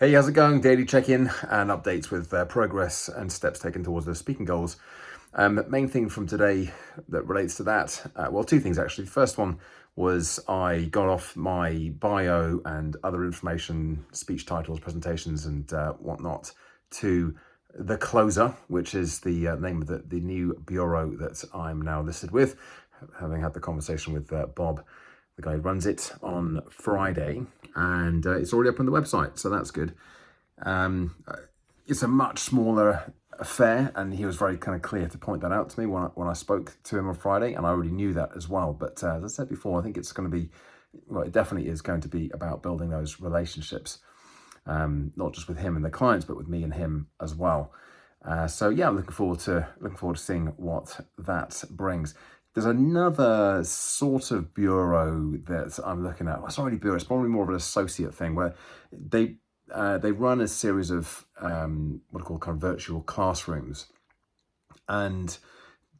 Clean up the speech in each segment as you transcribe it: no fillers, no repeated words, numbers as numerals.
Hey, how's it going? Daily check-in and updates with progress and steps taken towards the speaking goals. Main thing from today that relates to that, well, two things actually. The first one was I got off my bio and other information, speech titles, presentations, and whatnot to the Closer, which is the name of the new bureau that I'm now listed with, having had the conversation with Bob, the guy who runs it, on Friday, and it's already up on the website, so that's good. It's a much smaller affair, and he was very kind of clear to point that out to me when I spoke to him on Friday, and I already knew that as well. But as I said before, I think it's going to be, well, it definitely is going to be about building those relationships, not just with him and the clients, but with me and him as well. So yeah, I'm looking forward to seeing what that brings. There's another sort of bureau that I'm looking at. Well, it's not really bureau; it's probably more of an associate thing where they run a series of what are called kind of virtual classrooms, and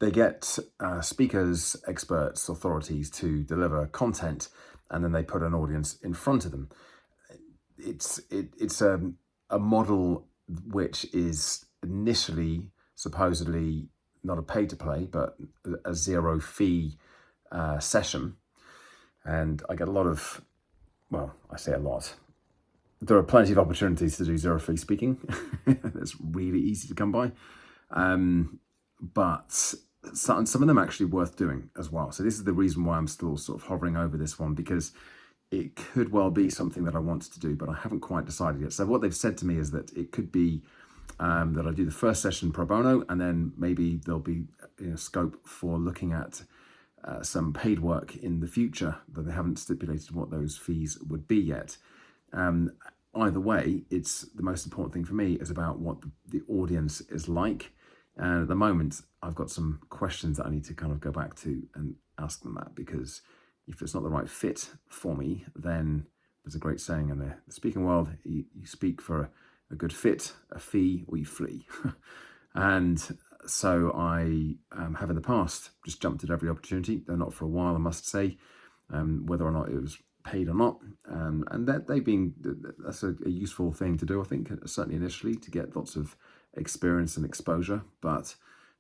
they get speakers, experts, authorities to deliver content, and then they put an audience in front of them. It's a model which is initially supposedly not a pay to play, but a zero fee session. And I get a lot of, well, I say a lot. There are plenty of opportunities to do zero fee speaking. It's really easy to come by. But some of them are actually worth doing as well. So this is the reason why I'm still sort of hovering over this one, because it could well be something that I want to do, but I haven't quite decided yet. So what they've said to me is that it could be that I do the first session pro bono, and then maybe there'll be scope for looking at some paid work in the future, but they haven't stipulated what those fees would be yet. Either way, it's the most important thing for me is about what the audience is like. And at the moment, I've got some questions that I need to kind of go back to and ask them that, because if it's not the right fit for me, then there's a great saying in the speaking world, you speak for a good fit, a fee, or you flee. And so I have in the past just jumped at every opportunity, though not for a while, I must say, whether or not it was paid or not. And that's a useful thing to do, I think, certainly initially, to get lots of experience and exposure. But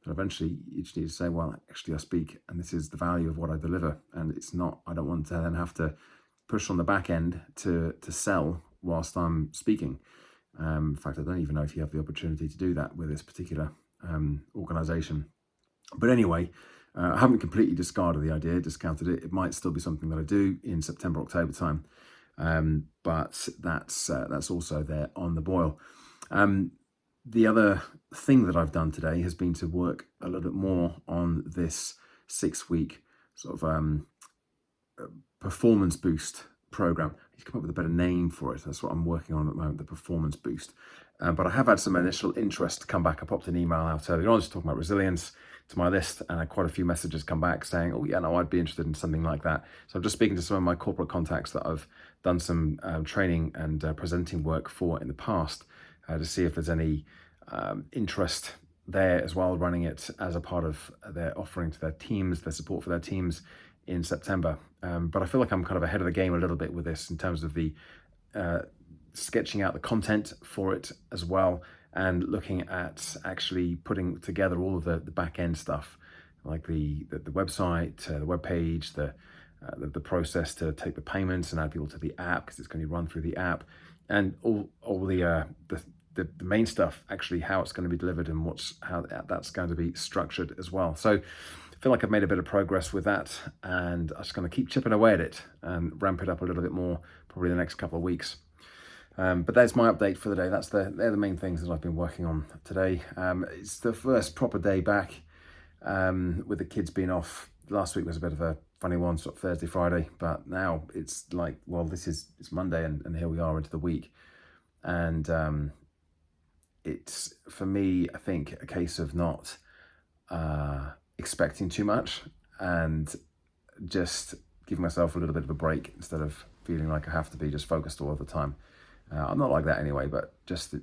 eventually you just need to say, well, actually I speak and this is the value of what I deliver. And it's not, I don't want to then have to push on the back end to sell whilst I'm speaking. In fact, I don't even know if you have the opportunity to do that with this particular organization. But anyway, I haven't completely discarded the idea, discounted it. It might still be something that I do in September, October time. But that's also there on the boil. The other thing that I've done today has been to work a little bit more on this 6-week sort of performance boost program. I need to come up with a better name for it. That's what I'm working on at the moment, the performance boost. But I have had some initial interest come back. I popped an email out earlier on just talking about resilience to my list, and I had quite a few messages come back saying, oh yeah, no, I'd be interested in something like that. So I'm just speaking to some of my corporate contacts that I've done some training and presenting work for in the past, to see if there's any interest there as well, running it as a part of their offering to their teams, their support for their teams in September. But I feel like I'm kind of ahead of the game a little bit with this in terms of the sketching out the content for it as well, and looking at actually putting together all of the back end stuff, like the website, the web page, the process to take the payments and add people to the app, because it's going to be run through the app, and all the main stuff, actually how it's going to be delivered and how that's going to be structured as well. So I feel like I've made a bit of progress with that, and I'm just going to keep chipping away at it and ramp it up a little bit more probably the next couple of weeks. But that's my update for the day. They're the main things that I've been working on today. It's the first proper day back with the kids being off. Last week was a bit of a funny one, sort of Thursday, Friday, but now it's like, well, it's Monday, and here we are into the week. And it's, for me, I think, a case of not expecting too much and just giving myself a little bit of a break instead of feeling like I have to be just focused all of the time. I'm not like that anyway, but just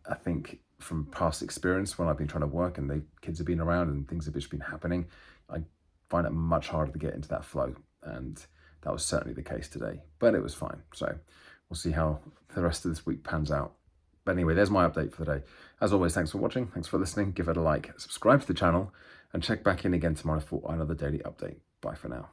I think from past experience when I've been trying to work and the kids have been around and things have just been happening, I find it much harder to get into that flow. And that was certainly the case today, but it was fine. So we'll see how the rest of this week pans out. But anyway, there's my update for the day. As always, thanks for watching. Thanks for listening. Give it a like, subscribe to the channel, and check back in again tomorrow for another daily update. Bye for now.